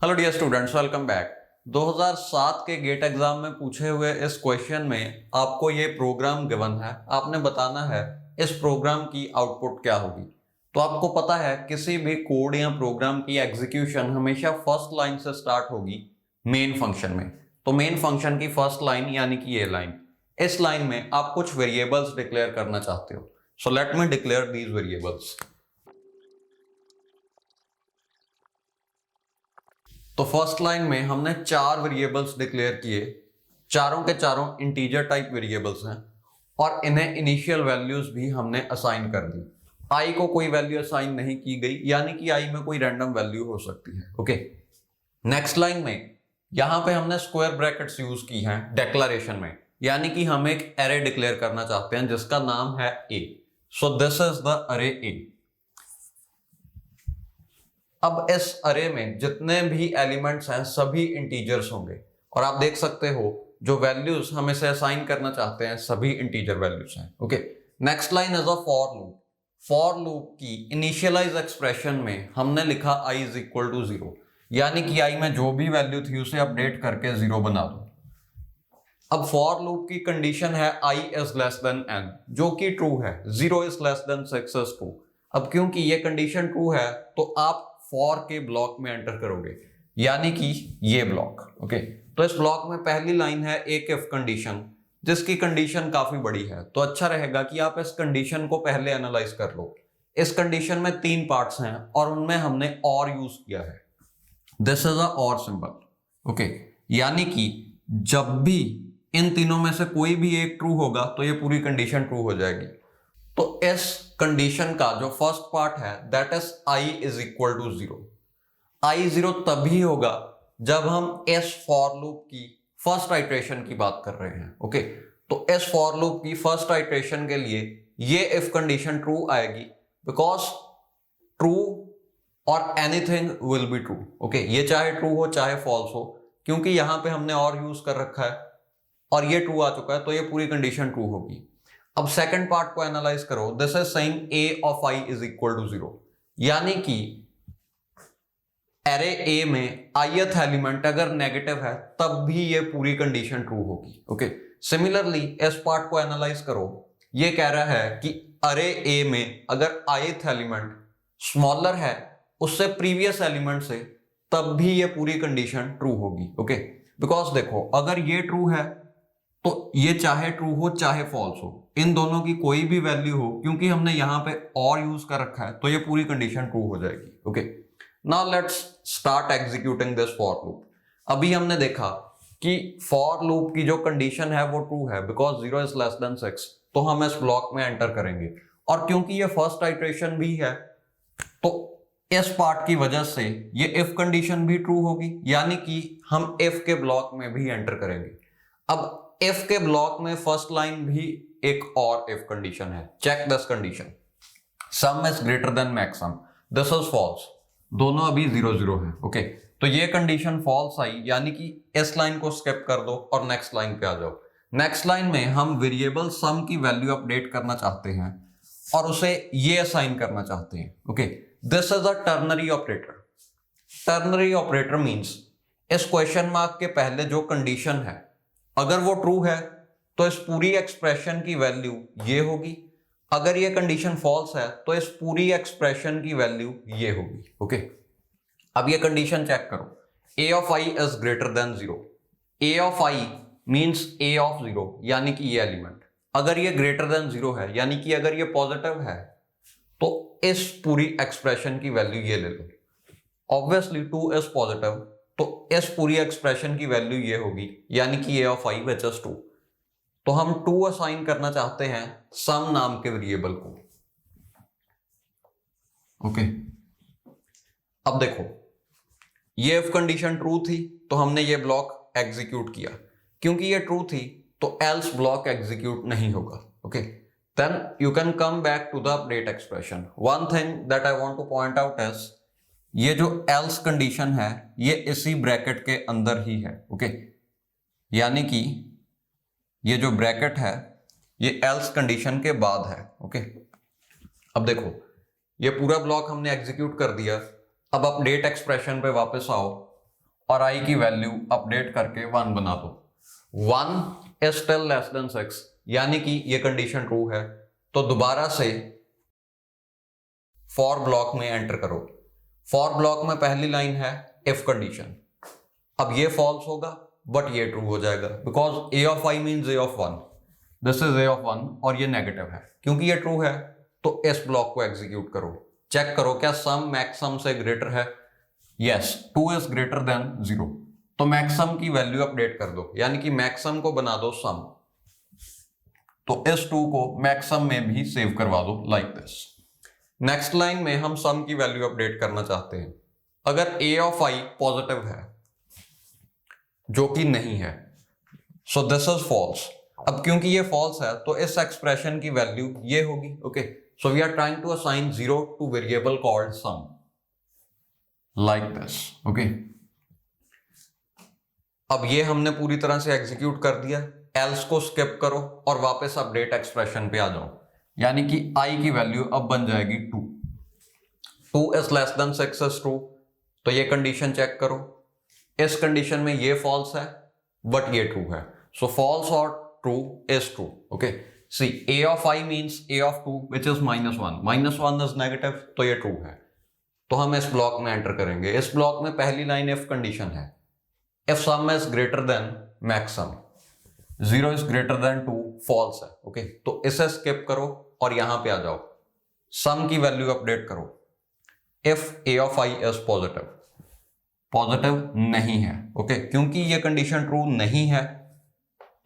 Hello dear students, welcome back. 2007 के gate exam में पूछे हुए इस क्वेश्चन में आपको ये प्रोग्राम गिवन है। आपने बताना है इस प्रोग्राम की आउटपुट क्या होगी। तो आपको पता है किसी भी कोड या प्रोग्राम की एग्जीक्यूशन हमेशा फर्स्ट लाइन से स्टार्ट होगी मेन फंक्शन में। तो मेन फंक्शन की फर्स्ट लाइन यानी कि ये लाइन, इस लाइन में आप कुछ वेरिएबल्स डिक्लेयर करना चाहते हो। So let me declare these variables. तो फर्स्ट लाइन में हमने 4 वेरिएबल्स डिक्लेयर किए, चारों के चारों इंटीजर टाइप वेरिएबल्स हैं और इन्हें इनिशियल वैल्यूज भी हमने असाइन कर दी। आई को कोई वैल्यू असाइन नहीं की गई, यानी कि आई में कोई रैंडम वैल्यू हो सकती है। ओके, नेक्स्ट लाइन में यहां पे हमने स्क्वायर ब्रैकेट्स यूज की हैं डिक्लेरेशन में, यानी कि हम एक एरे डिक्लेयर करना चाहते हैं जिसका नाम है ए। सो दिस इज द अरे ए। अब इस अरे में जितने भी एलिमेंट्स हैं सभी इंटीजर्स होंगे और आप देख सकते हो जो वैल्यूज हम इसे असाइन करना चाहते हैं सभी इंटीजर वैल्यूज हैं। Okay, next line is a for loop. For loop की इनिशियलाइज एक्सप्रेशन में हमने लिखा i इज इक्वल टू 0, यानी कि i में जो भी वैल्यू थी उसे अपडेट करके 0 बना दो। अब फॉर लूप की कंडीशन है i is less then n, जो कि ट्रू है। 0 is less than 6 is true. अब क्योंकि ये कंडीशन ट्रू है तो आप फॉर के ब्लॉक में एंटर करोगे, यानी कि ये ब्लॉक। ओके, तो इस ब्लॉक में पहली लाइन है एक इफ कंडीशन, जिसकी कंडीशन काफी बड़ी है। तो अच्छा रहेगा कि आप इस कंडीशन को पहले एनालाइज कर लो। इस कंडीशन में 3 पार्ट्स हैं और उनमें हमने और यूज किया है। दिस इज अ और सिंबल। ओके, यानी कि जब भी इन तीनों में से कोई भी एक ट्रू होगा तो ये पूरी कंडीशन ट्रू हो जाएगी। तो इस कंडीशन का जो फर्स्ट पार्ट है that is i is equal to 0। i 0 तभी होगा जब हम इस फॉर लूप की फर्स्ट आइट्रेशन की बात कर रहे हैं। ओके, तो इस फॉर लूप की फर्स्ट आइट्रेशन के लिए ये इफ कंडीशन ट्रू आएगी, बिकॉज ट्रू और anything will be true. Okay, ये चाहे ट्रू हो चाहे फॉल्स हो, क्योंकि यहां पे हमने और यूज कर रखा है और ये ट्रू आ चुका है तो ये पूरी कंडीशन ट्रू होगी। अब सेकंड पार्ट को एनालाइज करो। This is saying a of i is equal to 0, यानी कि एरे a में ith एलिमेंट अगर नेगेटिव है तब भी ये पूरी कंडीशन ट्रू होगी। ओके, सिमिलरली इस पार्ट को एनालाइज करो। ये कह रहा है कि अरे a में अगर ith एलिमेंट स्मॉलर है उससे प्रीवियस एलिमेंट से, तब भी ये पूरी कंडीशन ट्रू होगी। ओके, बिकॉज देखो अगर ये ट्रू है तो ये चाहे ट्रू हो चाहे फॉल्स हो, इन दोनों की कोई भी वैल्यू हो, क्योंकि हमने यहां पे और यूज कर रखा है तो ये पूरी कंडीशन ट्रू हो जाएगी। Okay, now let's start executing this for loop. अभी हमने देखा कि फॉर लूप की जो कंडीशन है वो ट्रू है बिकॉज 0 इज लेस देन 6, तो हम इस ब्लॉक में एंटर करेंगे। और क्योंकि ये फर्स्ट आइट्रेशन भी है तो इस पार्ट की वजह से ये इफ कंडीशन भी ट्रू होगी, यानी कि हम इफ के ब्लॉक में भी एंटर करेंगे। अब इफ के ब्लॉक में फर्स्ट लाइन भी एक और इफ कंडीशन है। Check this condition, sum is greater than maximum, this is false. दोनों अभी 0 है। ओके, तो ये कंडीशन फॉल्स आई, यानी कि इस लाइन को स्किप कर दो और नेक्स्ट लाइन पे आ जाओ। नेक्स्ट लाइन में हम वेरिएबल सम की वैल्यू अपडेट करना चाहते हैं और उसे ये असाइन करना चाहते हैं। Okay, this is a ternary operator. Ternary operator means इस क्वेश्चन मार्क के पहले जो कंडीशन है अगर वो ट्रू है तो इस पूरी एक्सप्रेशन की वैल्यू ये होगी, अगर ये कंडीशन फॉल्स है तो इस पूरी एक्सप्रेशन की वैल्यू ये होगी। ओके, अब ये कंडीशन चेक करो। a of i is greater than 0। a of i means a of 0, यानी कि ये एलिमेंट अगर ये ग्रेटर देन 0 है, यानी कि अगर ये पॉजिटिव है तो इस पूरी एक्सप्रेशन की वैल्यू ये ले लो। ऑब्वियसली 2 इज पॉजिटिव, तो इस पूरी एक्सप्रेशन की वैल्यू ये होगी, यानी कि a of i which is 2। तो हम 2 असाइन करना चाहते हैं सम नाम के वेरिएबल को। ओके, अब देखो ये इफ कंडीशन ट्रू थी तो हमने ये ब्लॉक एग्जीक्यूट किया, क्योंकि ये ट्रू थी तो एल्स ब्लॉक एग्जीक्यूट नहीं होगा। Okay, then you can come back to the update expression. One thing that I want to point out is ये जो एल्स कंडीशन है ये इसी ब्रैकेट के अंदर ही है। ओके, यानी कि ये जो ब्रैकेट है ये एल्स कंडीशन के बाद है। ओके, अब देखो ये पूरा ब्लॉक हमने एग्जीक्यूट कर दिया। अब अपडेट एक्सप्रेशन पे वापस आओ और i की वैल्यू अपडेट करके 1 बना दो। 1 इज स्टिल लेस देन 6, यानी कि ये कंडीशन ट्रू है। तो दोबारा से फॉर ब्लॉक में एंटर करो। फॉर ब्लॉक में पहली लाइन है इफ कंडीशन। अब ये फॉल्स होगा बट ये ट्रू हो जाएगा, because a of i means a of 1, this is a of 1 और ये नेगेटिव है। क्योंकि ये ट्रू है तो इस ब्लॉक को एग्जीक्यूट करो। चेक करो क्या सम मैक्सम से ग्रेटर है। Yes, 2 is greater than 0। तो मैक्सम की वैल्यू अपडेट कर दो, यानी कि मैक्सम को बना दो सम। तो इस 2 को मैक्सम में भी सेव करवा दो लाइक दिस। नेक्स्ट लाइन में हम सम की वैल्यू अपडेट करना चाहते हैं। अगर a ऑफ i पॉजिटिव है, जो कि नहीं है, सो दिस इज फॉल्स। अब क्योंकि ये फॉल्स है तो इस एक्सप्रेशन की वैल्यू ये होगी। Okay, so we are trying to assign 0 to variable called sum like this. Okay, अब ये हमने पूरी तरह से एग्जीक्यूट कर दिया। एल्स को स्किप करो और वापस अपडेट एक्सप्रेशन पे आ जाओ, यानी कि i की वैल्यू अब बन जाएगी 2। 2 is less than 6 is true. तो ये कंडीशन चेक करो। इस कंडीशन में ये फॉल्स है बट ये ट्रू है। सो फॉल्स और true is true. Okay, see a of i means a of 2 which is -1। -1 is negative, तो ये ट्रू है। तो हम इस ब्लॉक में एंटर करेंगे। इस ब्लॉक में पहली लाइन इफ कंडीशन है, if sum is greater than maximum, 0 is greater than 2 false है। ओके, तो इसे स्किप करो और यहां पे आ जाओ। सम की वैल्यू अपडेट करो। If a of i is positive, positive नहीं है। ओके, क्योंकि ये कंडीशन ट्रू नहीं है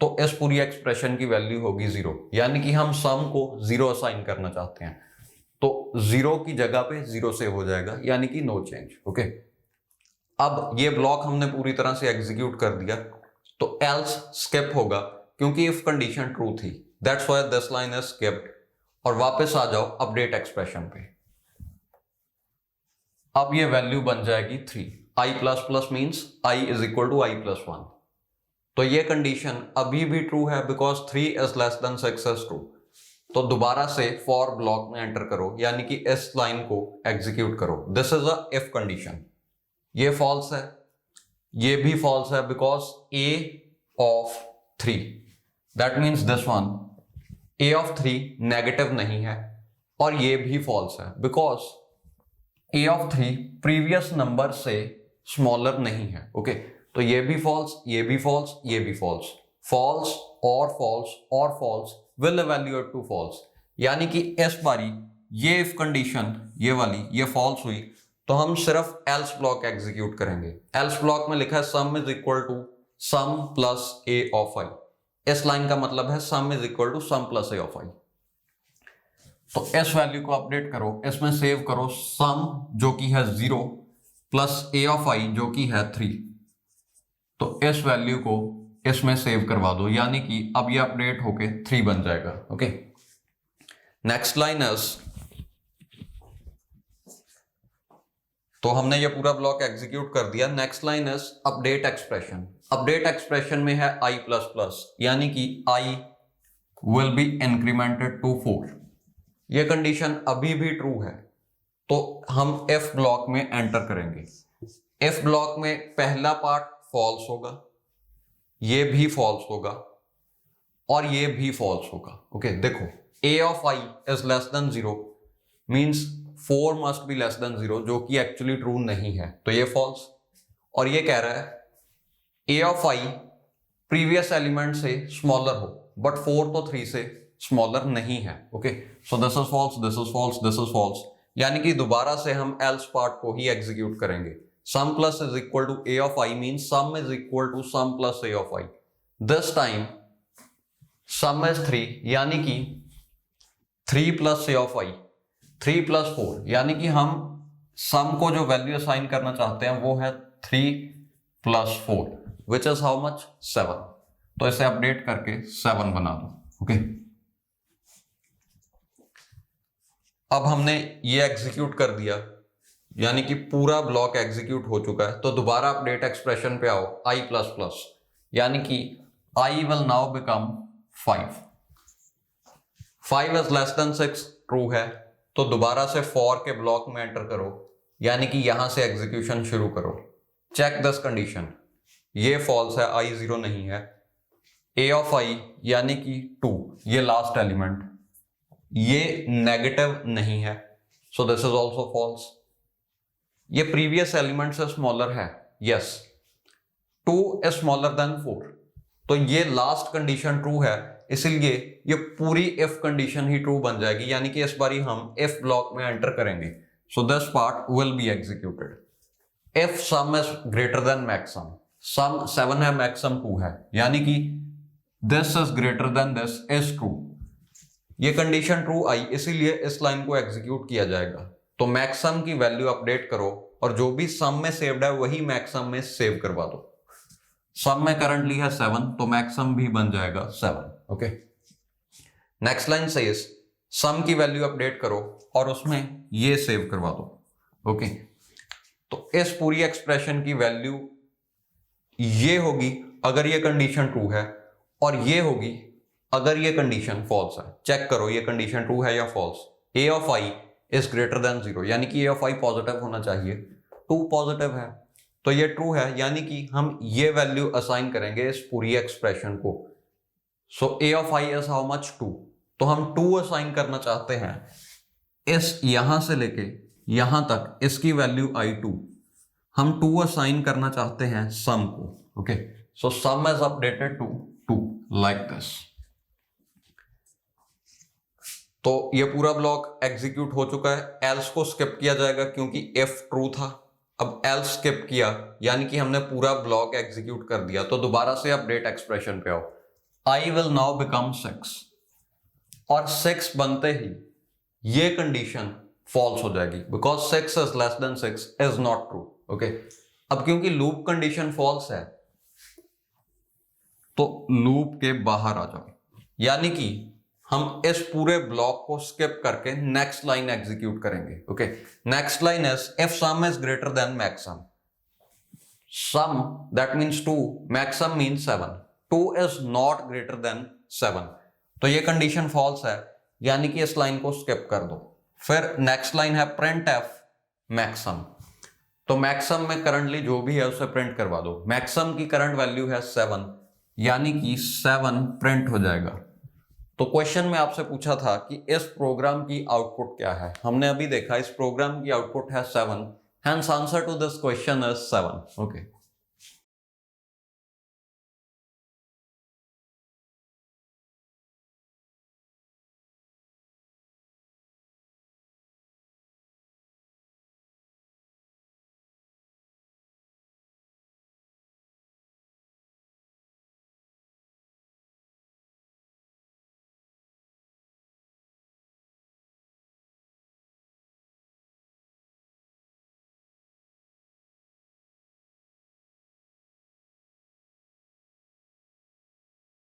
तो इस पूरी एक्सप्रेशन की वैल्यू होगी 0, यानी कि हम सम को 0 असाइन करना चाहते हैं। तो 0 की जगह पे 0 सेव हो जाएगा, यानी कि नो चेंज। ओके, अब ये ब्लॉक हमने पूरी तरह से एग्जीक्यूट कर दिया। तो एल्स स्किप होगा क्योंकि इफ कंडीशन ट्रू थी, that's why this line is skipped. और वापस आ जाओ अपडेट एक्सप्रेशन पे। अब ये वैल्यू बन जाएगी 3। i++ means i is equal to i+1। तो ये कंडीशन अभी भी ट्रू है because 3 is less than 6 is true. तो दोबारा से फॉर ब्लॉक में एंटर करो, यानी कि इस लाइन को एग्जीक्यूट करो। This is a if condition. ये फॉल्स है, ये भी फॉल्स है because a of 3, that means this one a of 3 negative नहीं है। और ये भी फॉल्स है because a of 3 previous number से स्मॉलर नहीं है। ओके, तो ये भी फॉल्स, ये भी फॉल्स, ये भी फॉल्स। फॉल्स और फॉल्स और false will evaluate to false, यानी कि इस बारी ये इफ कंडीशन ये वाली ये फॉल्स हुई तो हम सिर्फ एल्स ब्लॉक एग्जीक्यूट करेंगे। एल्स ब्लॉक में लिखा है sum is equal to sum plus a of i। इस लाइन का मतलब है sum is equal to sum plus a of i। तो इस वैल्यू को अपडेट करो, इसमें सेव करो सम जो कि है 0 प्लस a ऑफ i जो कि है 3। तो इस वैल्यू को इसमें सेव करवा दो, यानी कि अब ये अपडेट होके 3 बन जाएगा। ओके, नेक्स्ट लाइन इज, तो हमने ये पूरा ब्लॉक एग्जीक्यूट कर दिया। Next line is update expression. Update expression में है i++, यानी कि i will be incremented to 4। ये कंडीशन अभी भी ट्रू है तो हम इफ ब्लॉक में एंटर करेंगे। इफ ब्लॉक में पहला पार्ट फॉल्स होगा, ये भी फॉल्स होगा और ये भी फॉल्स होगा। ओके, देखो a of i is less then 0 means 4 must be less than 0, जो कि एक्चुअली ट्रू नहीं है, तो ये फॉल्स। और ये कह रहा है a of i previous element से स्मॉलर हो, बट 4 तो 3 से स्मॉलर नहीं है। Okay, so this is false, this is false, this is false, यानी कि दोबारा से हम एल्स पार्ट को ही एग्जीक्यूट करेंगे। Sum plus is equal to a of i means sum is equal to sum plus a of i। This time sum is 3, यानी कि 3 plus a of i, 3 plus 4, यानी कि हम सम को जो वैल्यू असाइन करना चाहते हैं वो है 3 plus 4 which is how much 7। तो इसे अपडेट करके 7 बना दो। ओके, अब हमने ये एग्जीक्यूट कर दिया, यानी कि पूरा ब्लॉक एग्जीक्यूट हो चुका है। तो दोबारा अपडेट एक्सप्रेशन पे आओ i++, यानी कि i will now become 5। 5 is less than 6 true है, तो दोबारा से फॉर के ब्लॉक में एंटर करो, यानी कि यहां से एग्जीक्यूशन शुरू करो। चेक दिस कंडीशन, ये फॉल्स है, आई 0 नहीं है, a ऑफ i यानी कि 2, ये लास्ट एलिमेंट, ये नेगेटिव नहीं है, so this is also false. ये प्रीवियस एलिमेंट से स्मॉलर है, यस, 2 इज स्मॉलर देन 4, तो ये लास्ट कंडीशन ट्रू है, इसलिए ये पूरी इफ कंडीशन ही ट्रू बन जाएगी, यानी कि इस बारी हम इफ ब्लॉक में एंटर करेंगे। So this part will be executed if sum is greater than Maxam. Sum 7 है, मैक्सम 2 है, यानी कि this is greater than this is true. ये कंडीशन ट्रू आई, इसीलिए इस लाइन को एग्जीक्यूट किया जाएगा। तो मैक्सम की वैल्यू अपडेट करो और जो भी सम में सेव्ड है वही मैक्सम में सेव करवा दो। सम में करंटली है 7, तो मैक्सम भी बन जाएगा 7। ओके, नेक्स्ट लाइन सेज सम की वैल्यू अपडेट करो और उसमें ये सेव करवा दो। ओके, तो इस पूरी एक्सप्रेशन की वैल्यू ये होगी अगर ये कंडीशन ट्रू है, और ये होगी अगर ये कंडीशन फॉल्स है। चेक करो ये कंडीशन ट्रू है या false. a of i is greater than 0, यानी कि a ऑफ i पॉजिटिव होना चाहिए, 2 पॉजिटिव है, तो ये ट्रू है, यानी कि हम ये वैल्यू असाइन करेंगे इस पूरी एक्सप्रेशन को। सो a of i is how much, 2, तो हम 2 असाइन करना चाहते हैं इस यहां से लेके यहां तक, इसकी वैल्यू i2 हम 2 असाइन करना चाहते हैं सम को। Okay, so sum is updated to 2 like this. तो ये पूरा ब्लॉक एग्जीक्यूट हो चुका है। एल्स को स्किप किया जाएगा क्योंकि इफ ट्रू था, अब एल्स स्किप किया यानी कि हमने पूरा ब्लॉक एग्जीक्यूट कर दिया। तो दोबारा से अपडेट एक्सप्रेशन पे आओ, आई विल नाउ बिकम 6, और 6 बनते ही ये कंडीशन फॉल्स हो जाएगी, because 6 is less than 6 is not true. Okay, अब क्योंकि लूप कंडीशन फॉल्स है तो लूप के बाहर आ जाओ, यानी कि हम इस पूरे ब्लॉक को स्किप करके नेक्स्ट लाइन एग्जीक्यूट करेंगे। Okay, next line is if sum is greater than Maxam. Sum that means 2, maximum means 7, 2 is not greater than 7, तो ये कंडीशन फॉल्स है, यानी कि इस लाइन को स्किप कर दो। फिर नेक्स्ट लाइन है प्रिंट एफ मैक्सम, तो मैक्सम में करंटली जो भी है उसे प्रिंट करवा दो। मैक्सम की करंट वैल्यू है 7, यानी कि 7 प्रिंट हो जाएगा। तो क्वेश्चन में आपसे पूछा था कि इस प्रोग्राम की आउटपुट क्या है, हमने अभी देखा इस प्रोग्राम की आउटपुट है 7, hence answer to this question is 7। Okay.